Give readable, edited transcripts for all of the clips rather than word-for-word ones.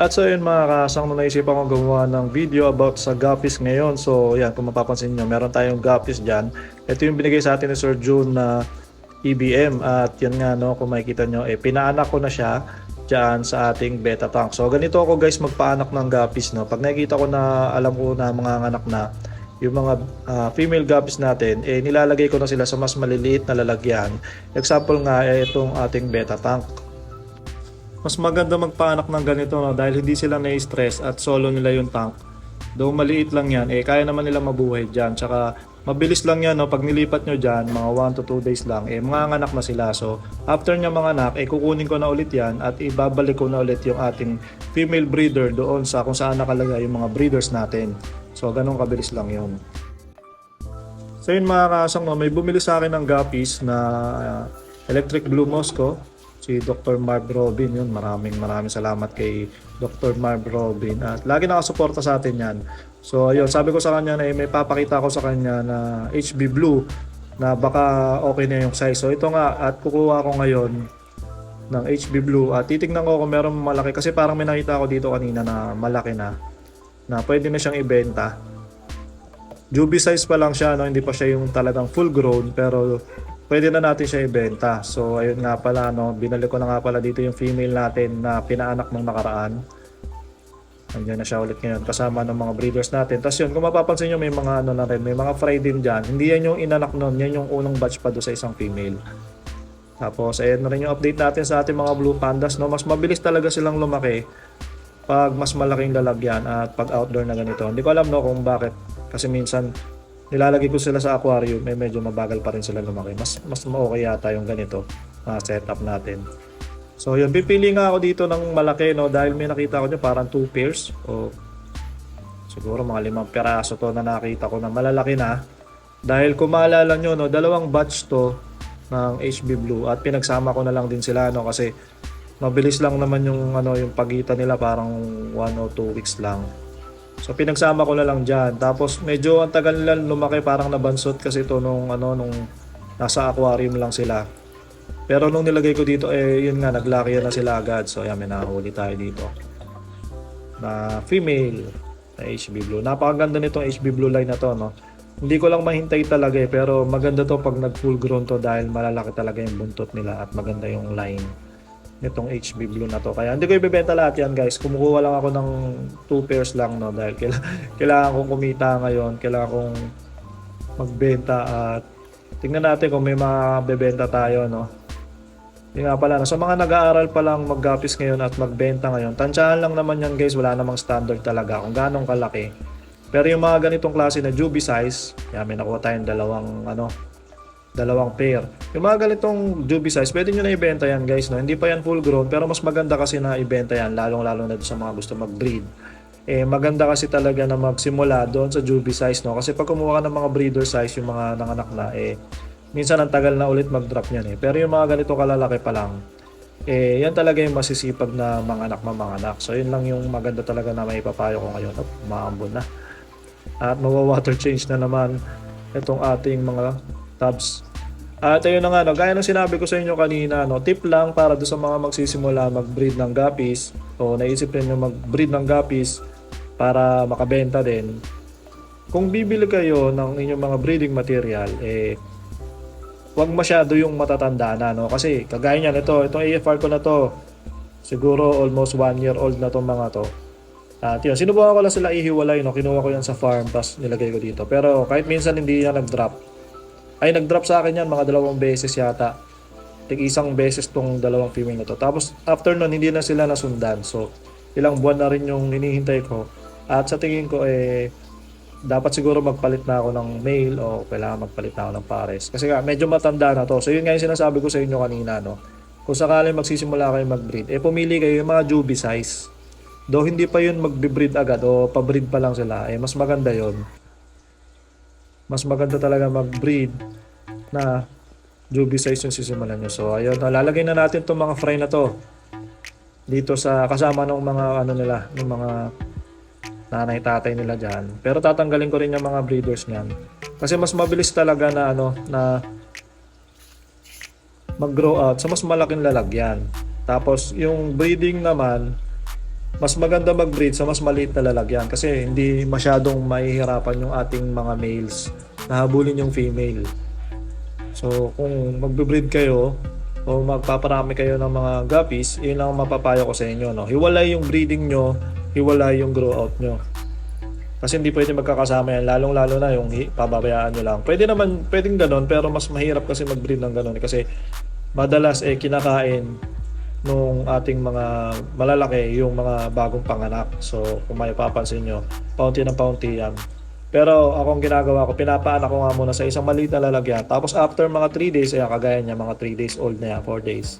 At so yun mga kasang, no, naisipan kong gumawa ng video about sa guppies ngayon. So yan, kung mapapansin nyo, meron tayong guppies dyan. Ito yung binigay sa atin ni Sir June na EBM. At yan nga, no, kung makikita nyo, pinaanak ko na siya dyan sa ating beta tank. So ganito ako guys magpaanak ng guppies. No? Pag nakikita ko na, alam ko na mga anak na yung mga female guppies natin, nilalagay ko na sila sa mas maliliit na lalagyan. Example nga, itong ating beta tank. Mas maganda magpaanak ng ganito, no, dahil hindi sila na-stress at solo nila yung tank. Though maliit lang yan, kaya naman nila mabuhay dyan. Tsaka mabilis lang yan, no, pag nilipat nyo dyan, mga 1 to 2 days lang, mga anak na sila. So after nya mga anak, kukunin ko na ulit yan at ibabalik ko na ulit yung ating female breeder doon sa kung saan nakalagay yung mga breeders natin. So ganun kabilis lang yun. So yun mga kasang, no, may bumili sa akin ng guppies na Electric Blue Moscow. Si Dr. Marv Robin, yun, maraming salamat kay Dr. Marv Robin at lagi nakasuporta sa atin yan. So ayun, sabi ko sa kanya na may papakita ko sa kanya na HB Blue na baka okay na yung size. So ito nga, at kukuha ko ngayon ng HB Blue at titignan ko kung meron malaki kasi parang may nakita ko dito kanina na malaki na pwede na siyang ibenta. Juby size pa lang siya, no? Hindi pa siya yung talagang full grown, pero pwede na natin siya ibenta. So ayun nga pala, no, binalik ko na nga pala dito yung female natin na pinaanak ng nakaraan. Andiyan na siya ulit ngayon kasama ng mga breeders natin. Tapos yun, kung mapapansin nyo, may mga ano na rin, may mga fry din dyan. Hindi yan yung inanak nun, yan yung unang batch pa doon sa isang female. Tapos ayun na rin yung update natin sa ating mga blue pandas, no. Mas mabilis talaga silang lumaki pag mas malaking lalagyan at pag outdoor na ganito. Hindi ko alam, no, kung bakit. Kasi minsan nilalagay ko sila sa aquarium, medyo mabagal pa rin sila lumaki. Mas okay yata yung ganito setup natin. So yun, pipili nga ako dito ng malaki, no, dahil may nakita ko nyo parang 2 pairs o siguro mga 5 piraso to na nakita ko na malalaki na. Dahil kung maalala nyo, no, 2 batch to ng HB Blue at pinagsama ko na lang din sila, no, kasi mabilis lang naman yung yung pagitan nila, parang 1 o 2 weeks lang. So pinagsama ko na lang dyan. Tapos medyo ang tagal nila lumaki, parang nabansot kasi ito nung nasa aquarium lang sila. Pero nung nilagay ko dito, yun nga, naglaki na sila agad. So ayan, may nahuli tayo dito na female na HB Blue. Napakaganda nitong HB Blue line na to, no. Hindi ko lang mahintay talaga pero maganda to pag nag full grown to dahil malalaki talaga yung buntot nila at maganda yung line nitong HB Blue na to. Kaya hindi ko ibebenta lahat yan guys. Kumukuha lang ako ng 2 pairs lang, no, dahil kailangan kong kumita ngayon. Kailangan kong magbenta at tingnan natin kung may mabebenta tayo, no. Yung nga pala, no, sa mga nag-aaral pa lang mag-guppies ngayon at magbenta ngayon, tansyahan lang naman yan guys. Wala namang standard talaga kung ganong kalaki. Pero yung mga ganitong klase na Juby size, yan, may nakuha tayong dalawang pair. Yung mga ganitong Juby size, pwede nyo na ibenta yan guys, no? Hindi pa yan full grown, pero mas maganda kasi na ibenta yan, lalong-lalo na sa mga gusto mag-breed. Maganda kasi talaga na magsimula doon sa Juby size, no? Kasi pag kumuha ka ng mga breeder size, yung mga nanganak na, minsan ang tagal na ulit mag-drop yan, Pero yung mga ganito kalalaki pa lang, yan talaga yung masisipag na mga anak. So yun lang yung maganda talaga na may papayo ko ngayon. Maambon na. At mawa-water change na naman itong ating mga tabs. At ayun na nga, no, gaya ng sinabi ko sa inyo kanina, no, tip lang para do sa mga magsisimula mag-breed ng guppies o naisip rin nyo mag-breed ng guppies para makabenta din. Kung bibili kayo ng inyong mga breeding material, wag masyado yung matatanda na, no, kasi kagaya niyan, itong AFR ko na to, siguro almost 1 year old na tong mga to. At yun, sinubukan ko lang sila ihiwalay, no, kinuha ko yan sa farm tapos nilagay ko dito. Pero kahit minsan hindi yan nag-drop. Nag-drop sa akin yan mga 2 beses yata. Tig-isang beses tong 2 female na to. Tapos after nun, hindi na sila nasundan. So ilang buwan na rin yung hinihintay ko. At sa tingin ko dapat siguro magpalit na ako ng male o kailangan magpalit na ako ng pares. Kasi medyo matanda na to. So yun nga yung sinasabi ko sa inyo kanina, no. Kung sakaling magsisimula kayo mag-breed, pumili kayo yung mga Juby size. Though hindi pa yun magbe-breed agad o pa-breed pa lang sila, mas maganda yun. Mas maganda talaga mag-breed na Juby size yung sisimulan nyo. So ayun, lalagay na natin itong mga fry na to dito sa kasama ng mga ng mga nanay tatay nila dyan. Pero tatanggalin ko rin yung mga breeders niyan. Kasi mas mabilis talaga na na mag-grow out sa mas malaking lalagyan. Tapos yung breeding naman, mas maganda mag-breed sa mas maliit na lalagyan kasi hindi masyadong mahihirapan yung ating mga males na habulin yung female. So kung magbe-breed kayo o magpaparami kayo ng mga guppies, yun lang ang mapapayo ko sa inyo, no? Hiwalay yung breeding nyo, hiwalay yung grow out nyo. Kasi hindi pwede magkakasama yan, lalong-lalo na yung pababayaan nyo lang. Pwede naman, pwedeng ganon, pero mas mahirap kasi mag-breed ng ganon kasi madalas kinakain nung ating mga malalaki yung mga bagong panganak. So kung may papansin nyo, paunti ng paunti yan. Pero akong ginagawa ko, pinapaanak ko nga muna sa isang maliit na lalagyan. Tapos after mga 3 days, kagaya niya, mga 3 days old na yan, 4 days.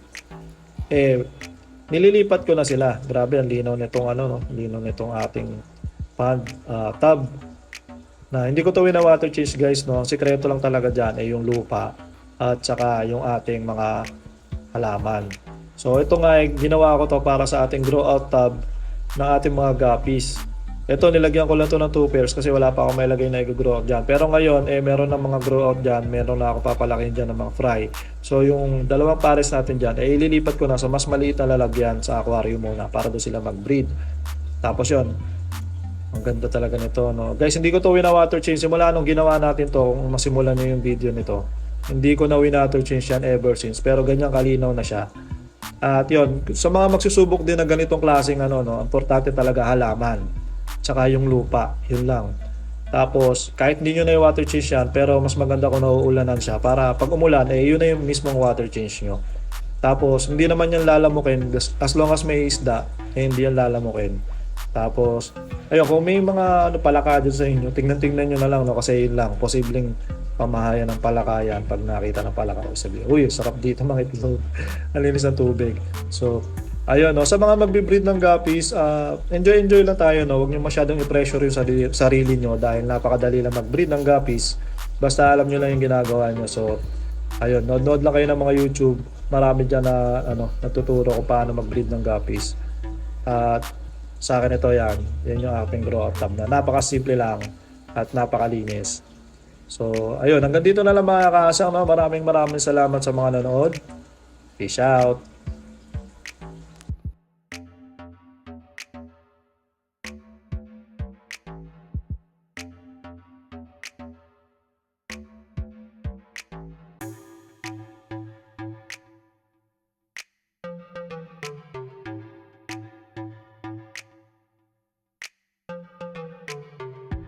Nililipat ko na sila. Grabe, ang linaw nitong no? Linaw nitong ating pond, tub. Na hindi ko to wina-water change guys, no? Ang sikreto lang talaga dyan ay yung lupa at saka yung ating mga halaman. So ito nga ginawa ko to para sa ating grow out tub ng ating mga guppies. Ito nilagyan ko lang to ng 2 pairs kasi wala pa akong mailagay na i-grow out dyan. Pero ngayon meron ng mga grow out dyan, meron na ako papalakin dyan ng mga fry. So yung dalawang pares natin dyan ililipat ko na sa mas maliit na lalagyan sa aquarium muna para doon sila mag-breed. Tapos yun, ang ganda talaga nito, no? Guys, hindi ko to wina-water change simula nung ginawa natin to. Kung masimulan nyo yung video nito, hindi ko na wina-water change yan ever since, pero ganyan kalinaw na siya. At yun, sa mga magsusubok din ng ganitong klaseng no, importante talaga halaman tsaka yung lupa, yun lang. Tapos kahit hindi nyo na yung water change yan, pero mas maganda kung nauulanan siya para pag umulan yun na yung mismong water change nyo. Tapos hindi naman yan lalamukin, as long as may isda hindi yan lalamukin. Tapos ayun, kung may mga palaka dyan sa inyo, tingnan nyo na lang, no, kasi yun lang, posibleng pamahayan ng palakayan. Pag nakita ng palaka, sabi, uy, sarap dito mga itlog. Ang linis ng tubig. So ayun, no, sa mga magbe-breed ng guppies, enjoy lang tayo, no. Huwag niyo masyadong i-pressure yung sarili niyo dahil napakadali lang mag-breed ng guppies. Basta alam niyo lang yung ginagawa niyo. So ayun, nood lang kayo ng mga YouTube. Marami diyan na natuturo kung paano mag-breed ng guppies. At sa akin ito yan yung aking grow out tub na napakasimple lang at napakalinis. So ayun, hanggang dito na lang mga kaasang, no. Maraming salamat sa mga nanood. Peace out.